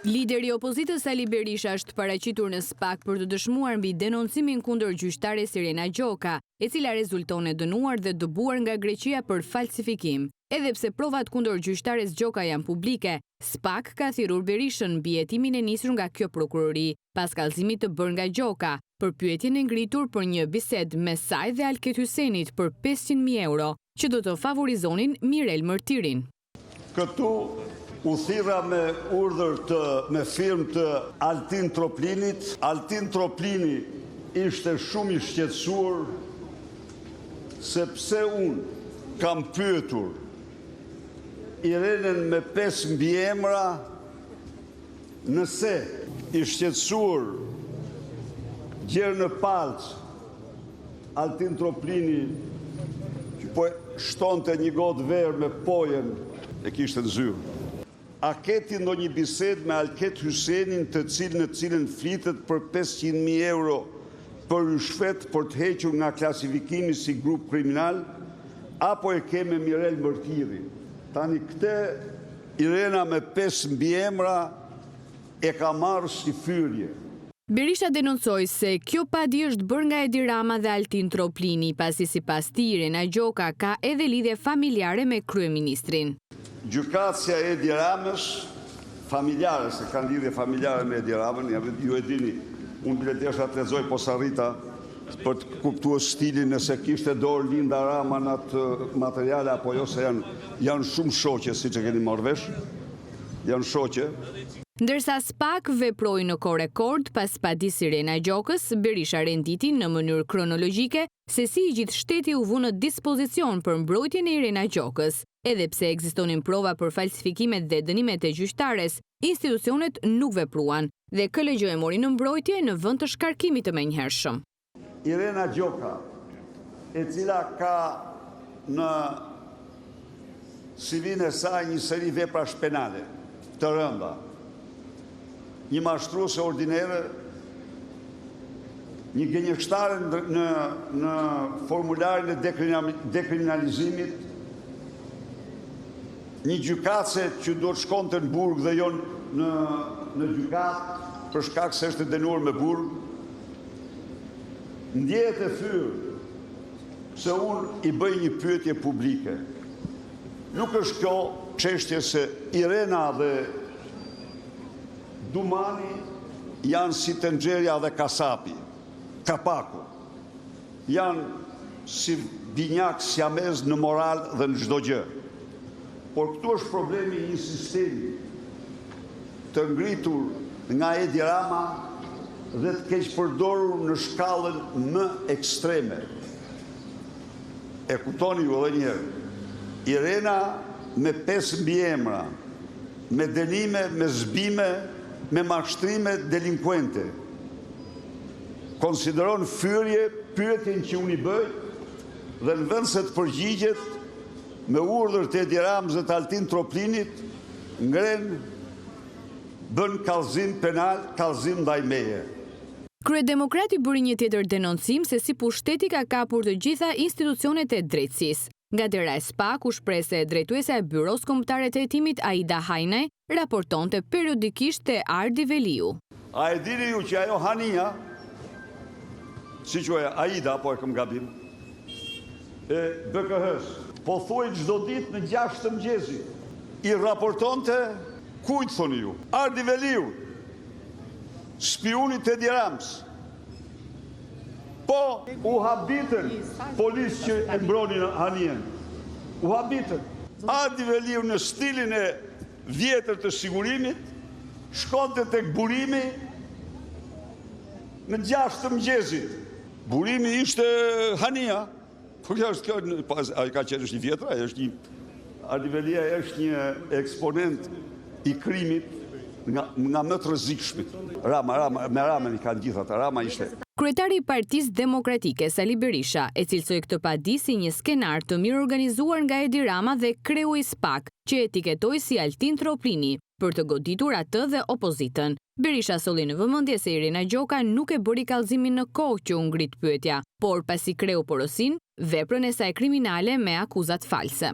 Lideri i opozitës Ali Berisha është paraqitur në SPAK për të dëshmuar mbi denoncimin kundër gjyqtares Irena Gjoka, e cila rezulton e dënuar dhe dëbuar nga Greqia për falsifikim. Edhe pse provat kundër gjyqtares Gjoka janë publike, SPAK ka thirrur Berishën mbi hetimin e nisur nga kjo prokurori, pas kallëzimit të bërë nga Gjoka, për pyetjen e ngritur për një bisedë mes saj dhe Alket Hysenit për 500.000 euro, që do të favorizonin Mirel Mërtirin. Këtu u thirra me urdhër me firmë të Altin Troplinit. Altin Troplini ishte shumë i shqetësuar sepse unë kam pyetur Irenën me 5 mbiemra nëse i shqetësuar gjerë në palc Altin Troplini që po shtonte një gotë verë me pojen e kishte në zyrë. A keti ndonjë bisedë me Alket Hysenin në cilën flitet për 500.000 euro për rishfet për të hequr nga klasifikimi si grup kriminal, apo e ke me Mirel Mërtirin? Tani këte Irena me 5 mbiemra e ka marrë si fyrje. Berisha denoncoi se kjo padi është bërë nga Edi Rama dhe Altin Troplini, pasi sipas tij Irena Gjoka ka edhe lidhje familjare me kryeministrin. Gjykatësia e Edi Ramës, familjare, se kanë lidhje familjare me Edi Ramën, ju e dini, unë biletesha të lexoj posa rrita për të kuptuar stilin nëse kishte dorë Linda Rama në atë materiale, apo jo, se janë shumë shoqe, si që keni marrë vesh, janë shoqe. Ndërsa SPAK veproi në korekord pas padis Irena Gjokës, Berisha renditi në mënyrë kronologjike se si i gjithë shteti u vu në dispozicion për mbrojtjen e Irena Gjokës. Edhe pse ekzistonin prova për falsifikimet dhe dënimet e gjyqtares, institucionet nuk vepruan dhe KLGJ mori në mbrojtje në vend të shkarkimit të menjëhershëm. Irena Gjoka, e cila ka në CV-n e saj një seri veprash penale të rënda, një mashtruese ordinere, një gënjeshtare në formularin e dekriminalizimit, një gjykatëse që do të shkonte në burg dhe jo në gjykatë për shkak se është dënuar me burg, ndjehet e fyrë se unë i bëj një pyetje publike. Nuk është kjo çështje se Irena dhe Dumani janë si tenxherja dhe kasapi, kapaku. Janë si binjak siamez në moral dhe në çdo gjë. Por këtu është problemi i një sistemi të ngritur nga Edi Rama dhe të keq përdorur në shkallën më ekstreme. E kuptoni ju edhe një herë. Irena me 5 mbiemra, me dënime, me zbime, me mashtrime delinkuente. Konsideron fyrje pyetjen që unë i bëj dhe në vend se të përgjigjet me urdhër të Edi Ramës dhe të Altin Troplinit, bën kallëzim penal, kallëzim ndaj meje. Kryedemokrati bëri një tjetër denoncim se si pushteti ka kapur të gjitha institucionet e drejtësisë. Nga dera e SPAK u shpreh se drejtuesja e Byros Kombëtare të Hetimit Aida Hajnaj raportonte periodikisht te Ardi Veliu. A e dini ju që ajo Hania, si quaja Aida, po e kam gabim, e BKH-s, po thuaj çdo ditë në 6 të mëngjesit, i raportonte kujt thoni ju? Ardi Veliu, spionit e Edi Ramës. Po, u habitën policë që e mbronin Hanien. U habitën. Ardi Veliu në stilin e vjetër të sigurimit, shkonte tek burimi në 6 të mëngjesit. Burimi ishte Hania. Po kjo është kjo, ai ka qenë është një vjetra, Ardi Velia është një eksponent i krimit nga më të rrezikshmit. Me Ramën i kanë gjithë ata. Rama ishte. Kryetari i Partisë Demokratike Sali Berisha e cilsoi këtë padi si një skenar të mirë organizuar nga Edi Rama dhe kreu i SPAK, që etiketoi si Altin Troplini për të goditur atë dhe opozitën. Berisha solli në vëmendje se Irena Gjoka nuk e bëri kallëzimin në kohë që u ngrit pyetja, por pasi kreu porosin, veprën e saj kriminale me akuzat false.